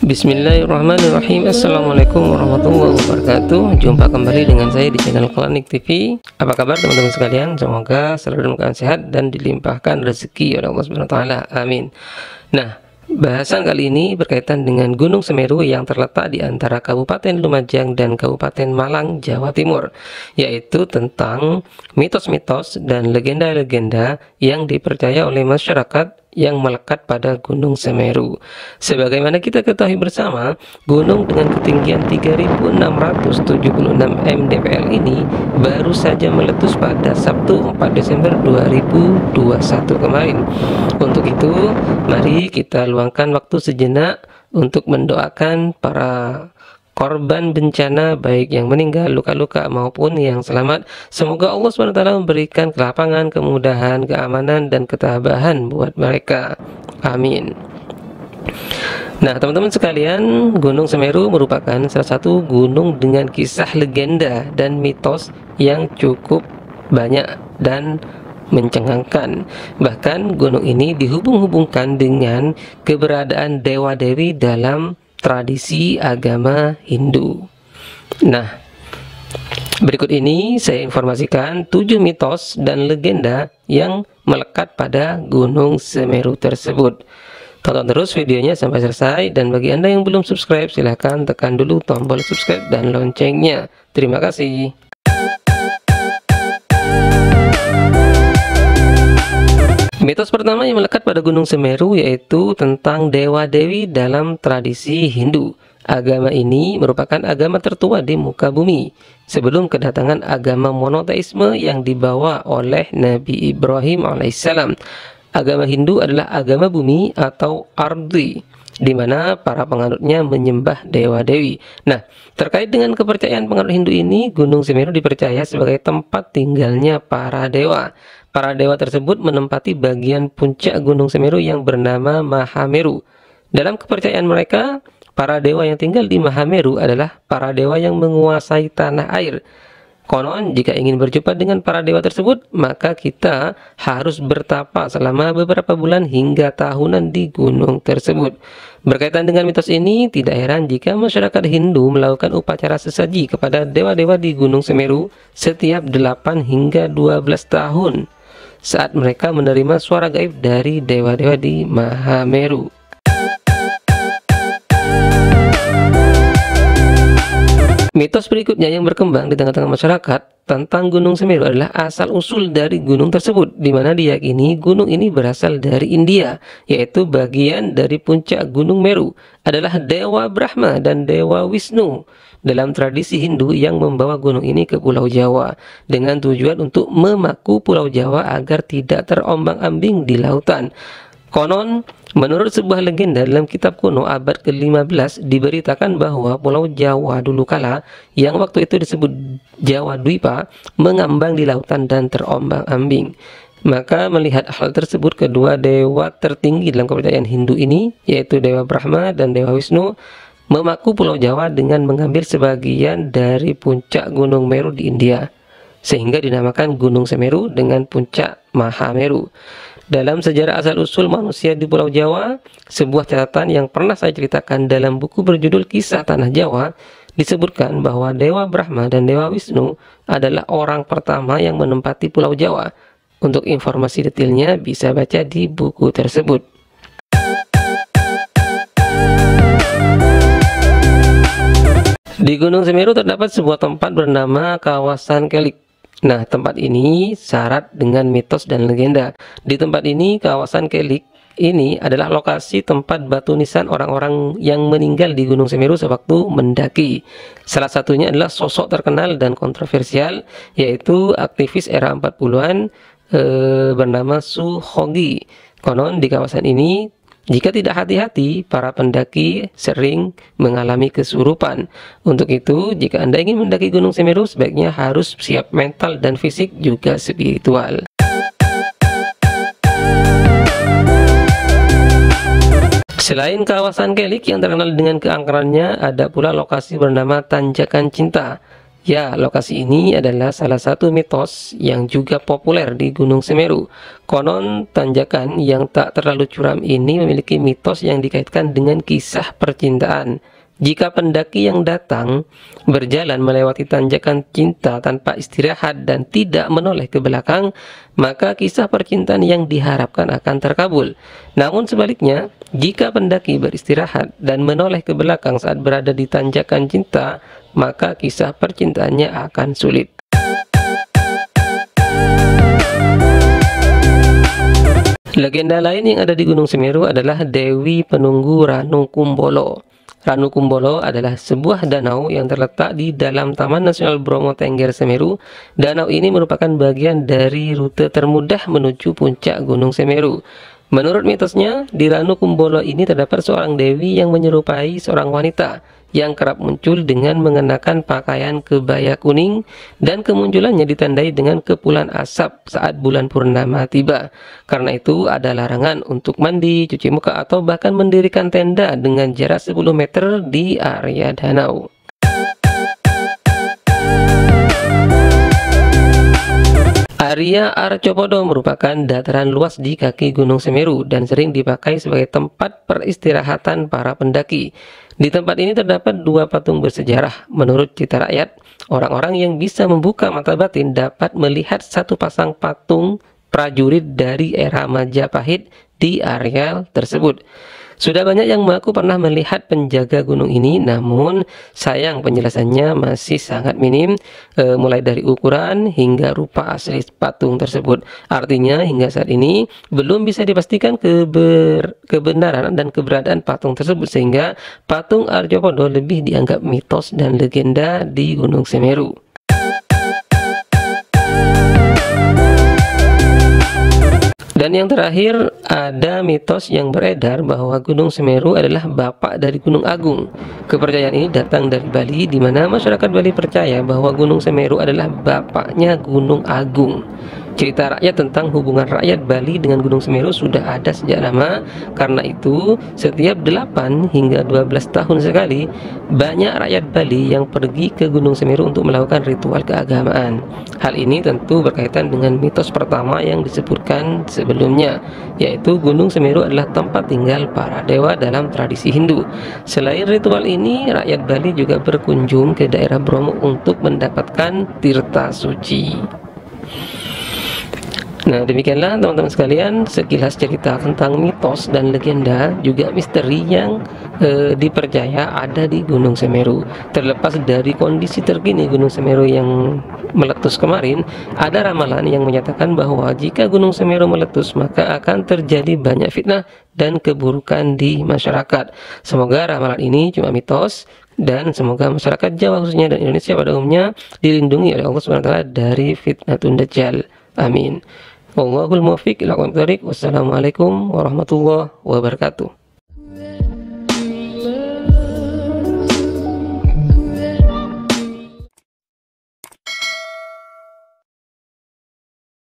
Bismillahirrahmanirrahim. Assalamualaikum warahmatullahi wabarakatuh. Jumpa kembali dengan saya di channel Klinik TV. Apa kabar teman-teman sekalian? Semoga selalu dalam keadaan sehat dan dilimpahkan rezeki oleh Allah Subhanahu wa taala. Amin. Nah, bahasan kali ini berkaitan dengan Gunung Semeru yang terletak di antara Kabupaten Lumajang dan Kabupaten Malang, Jawa Timur, yaitu tentang mitos-mitos dan legenda-legenda yang dipercaya oleh masyarakat yang melekat pada Gunung Semeru. Sebagaimana kita ketahui bersama, gunung dengan ketinggian 3676 mdpl ini baru saja meletus pada Sabtu 4 Desember 2021 kemarin. Untuk itu, mari kita luangkan waktu sejenak untuk mendoakan para korban bencana, baik yang meninggal, luka-luka maupun yang selamat. Semoga Allah SWT memberikan kelapangan, kemudahan, keamanan, dan ketabahan buat mereka. Amin. Nah, teman-teman sekalian, Gunung Semeru merupakan salah satu gunung dengan kisah legenda dan mitos yang cukup banyak dan mencengangkan. Bahkan gunung ini dihubung-hubungkan dengan keberadaan dewa-dewi dalam tradisi agama Hindu. Nah, berikut ini saya informasikan 7 mitos dan legenda yang melekat pada Gunung Semeru tersebut. Tonton terus videonya sampai selesai, dan bagi Anda yang belum subscribe, silahkan tekan dulu tombol subscribe dan loncengnya. Terima kasih. Mitos pertama yang melekat pada Gunung Semeru yaitu tentang dewa-dewi dalam tradisi Hindu. Agama ini merupakan agama tertua di muka bumi sebelum kedatangan agama monoteisme yang dibawa oleh Nabi Ibrahim alaihissalam. Agama Hindu adalah agama bumi atau ardi, di mana para penganutnya menyembah dewa-dewi. Nah, terkait dengan kepercayaan penganut Hindu ini, Gunung Semeru dipercaya sebagai tempat tinggalnya para dewa. Para dewa tersebut menempati bagian puncak Gunung Semeru yang bernama Mahameru. Dalam kepercayaan mereka, para dewa yang tinggal di Mahameru adalah para dewa yang menguasai tanah air. Konon, jika ingin berjumpa dengan para dewa tersebut, maka kita harus bertapa selama beberapa bulan hingga tahunan di gunung tersebut. Berkaitan dengan mitos ini, tidak heran jika masyarakat Hindu melakukan upacara sesaji kepada dewa-dewa di Gunung Semeru setiap 8 hingga 12 tahun saat mereka menerima suara gaib dari dewa-dewa di Mahameru. Mitos berikutnya yang berkembang di tengah-tengah masyarakat tentang Gunung Semeru adalah asal-usul dari gunung tersebut, di mana diyakini gunung ini berasal dari India, yaitu bagian dari puncak Gunung Meru adalah Dewa Brahma dan Dewa Wisnu dalam tradisi Hindu yang membawa gunung ini ke Pulau Jawa dengan tujuan untuk memaku Pulau Jawa agar tidak terombang-ambing di lautan. Konon, menurut sebuah legenda dalam kitab kuno abad ke-15 diberitakan bahwa Pulau Jawa dulu kala, yang waktu itu disebut Jawa Dwipa, mengambang di lautan dan terombang-ambing. Maka melihat hal tersebut, kedua dewa tertinggi dalam kepercayaan Hindu ini, yaitu Dewa Brahma dan Dewa Wisnu, memaku Pulau Jawa dengan mengambil sebagian dari puncak Gunung Meru di India, sehingga dinamakan Gunung Semeru dengan puncak Mahameru. Dalam sejarah asal-usul manusia di Pulau Jawa, sebuah catatan yang pernah saya ceritakan dalam buku berjudul Kisah Tanah Jawa, disebutkan bahwa Dewa Brahma dan Dewa Wisnu adalah orang pertama yang menempati Pulau Jawa. Untuk informasi detailnya bisa baca di buku tersebut. Di Gunung Semeru terdapat sebuah tempat bernama Kawasan Kelik. Nah, tempat ini syarat dengan mitos dan legenda. Di tempat ini, Kawasan Kelik ini adalah lokasi tempat batu nisan orang-orang yang meninggal di Gunung Semeru sewaktu mendaki. Salah satunya adalah sosok terkenal dan kontroversial, yaitu aktivis era 40-an bernama Su Hogi. Konon di kawasan ini, jika tidak hati-hati, para pendaki sering mengalami kesurupan. Untuk itu, jika Anda ingin mendaki Gunung Semeru, sebaiknya harus siap mental dan fisik juga spiritual. Selain kawasan Kelik yang terkenal dengan keangkerannya, ada pula lokasi bernama Tanjakan Cinta Ya, lokasi ini adalah salah satu mitos yang juga populer di Gunung Semeru. Konon, tanjakan yang tak terlalu curam ini memiliki mitos yang dikaitkan dengan kisah percintaan. Jika pendaki yang datang berjalan melewati tanjakan cinta tanpa istirahat dan tidak menoleh ke belakang, maka kisah percintaan yang diharapkan akan terkabul. Namun sebaliknya, jika pendaki beristirahat dan menoleh ke belakang saat berada di tanjakan cinta, maka kisah percintaannya akan sulit. Legenda lain yang ada di Gunung Semeru adalah Dewi Penunggu Ranu Kumbolo. Ranu Kumbolo adalah sebuah danau yang terletak di dalam Taman Nasional Bromo Tengger Semeru. Danau ini merupakan bagian dari rute termudah menuju puncak Gunung Semeru. Menurut mitosnya, di Ranu Kumbolo ini terdapat seorang dewi yang menyerupai seorang wanita yang kerap muncul dengan mengenakan pakaian kebaya kuning, dan kemunculannya ditandai dengan kepulan asap saat bulan purnama tiba. Karena itu ada larangan untuk mandi, cuci muka, atau bahkan mendirikan tenda dengan jarak 10 meter di area danau. Area Arcopodo merupakan dataran luas di kaki Gunung Semeru dan sering dipakai sebagai tempat peristirahatan para pendaki. Di tempat ini terdapat dua patung bersejarah. Menurut cerita rakyat, orang-orang yang bisa membuka mata batin dapat melihat satu pasang patung prajurit dari era Majapahit di area tersebut. Sudah banyak yang mengaku pernah melihat penjaga gunung ini, namun sayang penjelasannya masih sangat minim, mulai dari ukuran hingga rupa asli patung tersebut. Artinya hingga saat ini belum bisa dipastikan kebenaran dan keberadaan patung tersebut, sehingga patung Arjopodo lebih dianggap mitos dan legenda di Gunung Semeru. Dan yang terakhir, ada mitos yang beredar bahwa Gunung Semeru adalah bapak dari Gunung Agung. Kepercayaan ini datang dari Bali, di mana masyarakat Bali percaya bahwa Gunung Semeru adalah bapaknya Gunung Agung. Cerita rakyat tentang hubungan rakyat Bali dengan Gunung Semeru sudah ada sejak lama. Karena itu, setiap 8 hingga 12 tahun sekali, banyak rakyat Bali yang pergi ke Gunung Semeru untuk melakukan ritual keagamaan. Hal ini tentu berkaitan dengan mitos pertama yang disebutkan sebelumnya, yaitu Gunung Semeru adalah tempat tinggal para dewa dalam tradisi Hindu. Selain ritual ini, rakyat Bali juga berkunjung ke daerah Bromo untuk mendapatkan tirta suci. Nah, demikianlah teman-teman sekalian sekilas cerita tentang mitos dan legenda juga misteri yang dipercaya ada di Gunung Semeru. Terlepas dari kondisi terkini Gunung Semeru yang meletus kemarin, ada ramalan yang menyatakan bahwa jika Gunung Semeru meletus maka akan terjadi banyak fitnah dan keburukan di masyarakat. Semoga ramalan ini cuma mitos, dan semoga masyarakat Jawa khususnya dan Indonesia pada umumnya dilindungi oleh Allah SWT dari fitnatun dajjal. Amin. Wallahul muwaffiq ila aqwamit thoriq. Wassalamualaikum warahmatullahi wabarakatuh.